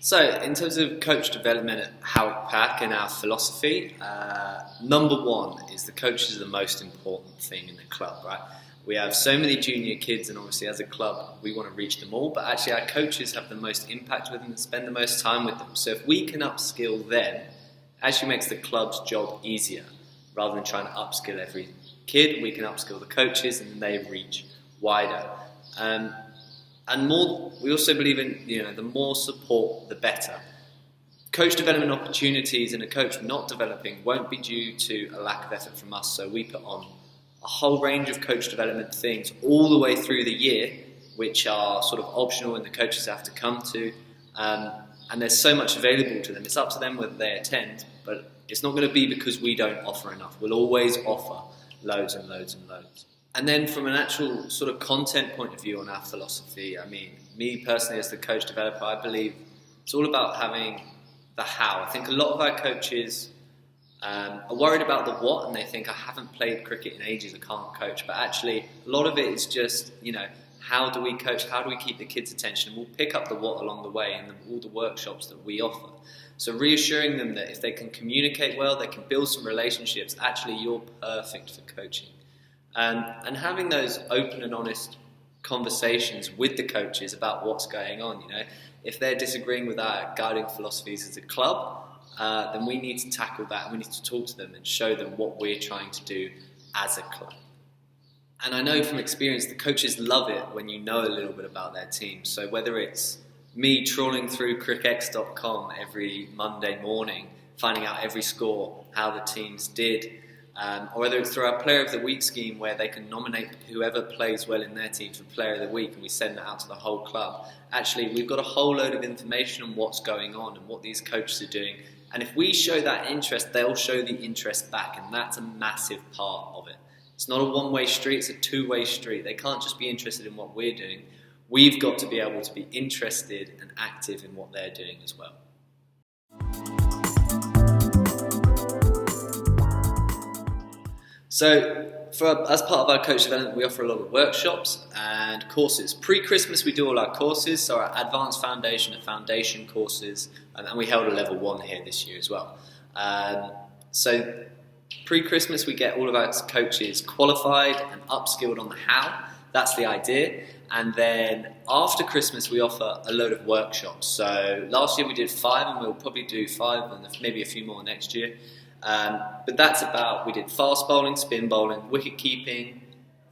So, in terms of coach development at HPCC and our philosophy, number one is the coaches are the most important thing in the club, right? We have so many junior kids, and obviously as a club we want to reach them all, but actually our coaches have the most impact with them and spend the most time with them. So if we can upskill them, it actually makes the club's job easier. Rather than trying to upskill every kid, we can upskill the coaches and they reach wider. And more, we also believe in, the more support, the better. Coach development opportunities in a coach not developing won't be due to a lack of effort from us. So we put on a whole range of coach development things all the way through the year, which are sort of optional and the coaches have to come to. And there's so much available to them. It's up to them whether they attend, but it's not going to be because we don't offer enough. We'll always offer loads and loads and loads. And then from an actual sort of content point of view on our philosophy, me personally as the coach developer, I believe it's all about having the how. I think a lot of our coaches are worried about the what, and they think, I haven't played cricket in ages, I can't coach. But actually, a lot of it is just, how do we coach? How do we keep the kids' attention? We'll pick up the what along the way in all the workshops that we offer. So reassuring them that if they can communicate well, they can build some relationships, actually you're perfect for coaching. And having those open and honest conversations with the coaches about what's going on. If they're disagreeing with our guiding philosophies as a club, then we need to tackle that, and we need to talk to them and show them what we're trying to do as a club. And I know from experience the coaches love it when you know a little bit about their team. So whether it's me trawling through cricx.com every Monday morning, finding out every score, how the teams did, or whether it's through our Player of the Week scheme where they can nominate whoever plays well in their team for Player of the Week, and we send that out to the whole club. Actually, we've got a whole load of information on what's going on and what these coaches are doing. And if we show that interest, they'll show the interest back, and that's a massive part of it. It's not a one-way street, it's a two-way street. They can't just be interested in what we're doing. We've got to be able to be interested and active in what they're doing as well. So, as part of our coach development, we offer a lot of workshops and courses. Pre-Christmas, we do all our courses, so our Advanced Foundation and Foundation courses, and we held a Level 1 here this year as well. So, pre-Christmas, we get all of our coaches qualified and upskilled on the how. That's the idea. And then after Christmas, we offer a load of workshops. So last year we did 5, and we'll probably do 5 and maybe a few more next year. But that's about, we did fast bowling, spin bowling, wicket keeping,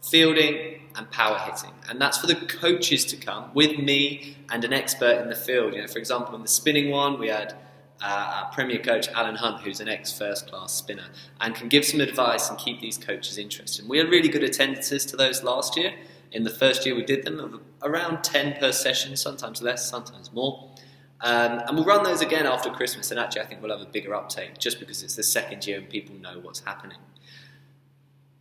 fielding and power hitting. And that's for the coaches to come with me and an expert in the field. For example, in the spinning one, we had our Premier coach, Alan Hunt, who's an ex-first class spinner, and can give some advice and keep these coaches interested. And we had really good attendances to those last year. In the first year we did them, of around 10 per session, sometimes less, sometimes more. And we'll run those again after Christmas, and actually I think we'll have a bigger uptake just because it's the second year and people know what's happening.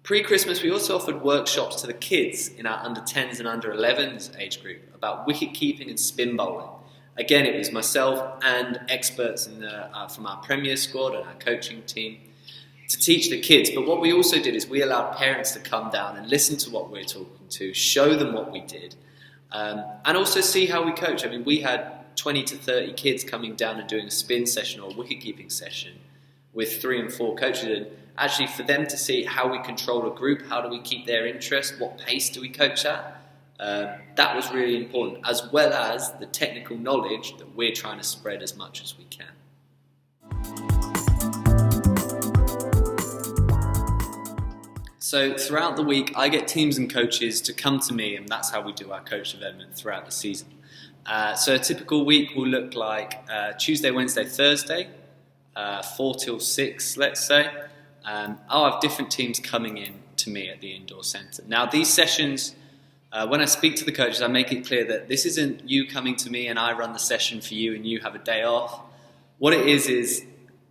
Pre-Christmas we also offered workshops to the kids in our under 10s and under 11s age group about wicket keeping and spin bowling. Again, it was myself and experts from our Premier squad and our coaching team to teach the kids. But what we also did is we allowed parents to come down and listen to what we're talking to, show them what we did, and also see how we coach. We had 20 to 30 kids coming down and doing a spin session or a wicket-keeping session with 3 and 4 coaches, and actually for them to see how we control a group, how do we keep their interest, what pace do we coach at, that was really important, as well as the technical knowledge that we're trying to spread as much as we can. So throughout the week, I get teams and coaches to come to me, and that's how we do our coach development throughout the season. So a typical week will look like Tuesday, Wednesday, Thursday, 4 till 6, let's say. I'll have different teams coming in to me at the indoor centre. Now these sessions, when I speak to the coaches, I make it clear that this isn't you coming to me and I run the session for you and you have a day off. What it is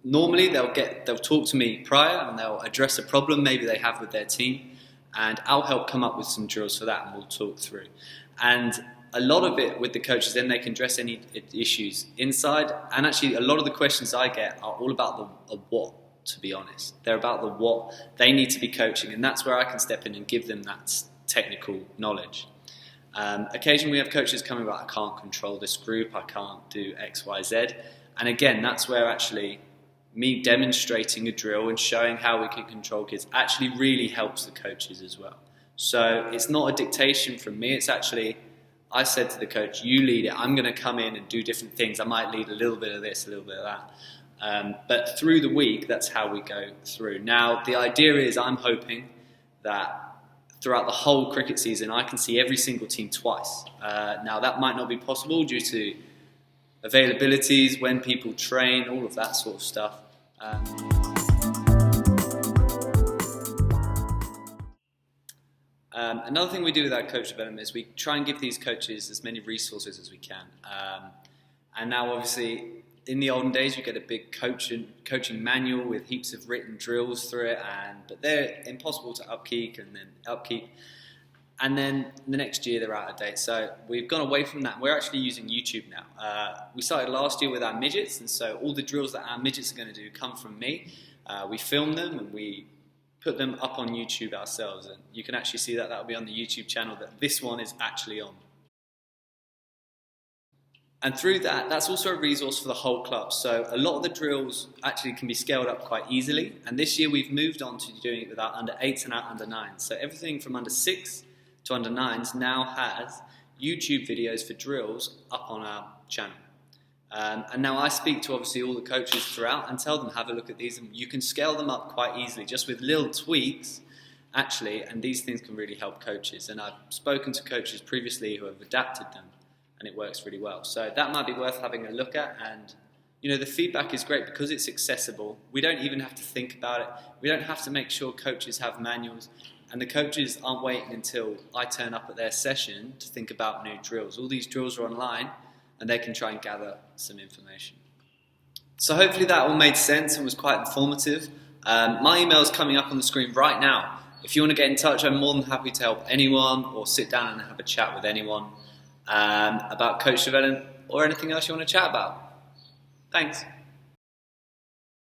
normally they'll talk to me prior and they'll address a problem maybe they have with their team, and I'll help come up with some drills for that and we'll talk through. And a lot of it with the coaches, then they can address any issues inside, and actually a lot of the questions I get are all about the what, to be honest. They're about the what they need to be coaching, and that's where I can step in and give them that technical knowledge. Occasionally we have coaches coming about, I can't control this group, I can't do X, Y, Z. And again, that's where actually me demonstrating a drill and showing how we can control kids actually really helps the coaches as well. So it's not a dictation from me, it's actually, I said to the coach, you lead it, I'm going to come in and do different things. I might lead a little bit of this, a little bit of that. But through the week, that's how we go through. Now, the idea is I'm hoping that throughout the whole cricket season, I can see every single team twice. Now, that might not be possible due to availabilities, when people train, all of that sort of stuff. Another thing we do with our coach development is we try and give these coaches as many resources as we can. And now, obviously, in the olden days, you get a big coaching manual with heaps of written drills through it, but they're impossible to upkeep. And then the next year, they're out of date. So we've gone away from that. We're actually using YouTube now. We started last year with our midgets, and so all the drills that our midgets are going to do come from me. We film them and we put them up on YouTube ourselves, and you can actually see that will be on the YouTube channel that this one is actually on. And through that, that's also a resource for the whole club. So a lot of the drills actually can be scaled up quite easily, and this year we've moved on to doing it with our under 8s and our under 9s. So everything from under 6 to under 9s now has YouTube videos for drills up on our channel. And now I speak to obviously all the coaches throughout and tell them, have a look at these, and you can scale them up quite easily just with little tweaks actually, and these things can really help coaches. And I've spoken to coaches previously who have adapted them and it works really well. So that might be worth having a look at, and the feedback is great because it's accessible. We don't even have to think about it. We don't have to make sure coaches have manuals, and the coaches aren't waiting until I turn up at their session to think about new drills. All these drills are online and they can try and gather some information. So hopefully that all made sense and was quite informative. My email is coming up on the screen right now. If you want to get in touch, I'm more than happy to help anyone or sit down and have a chat with anyone about coach development or anything else you want to chat about. Thanks.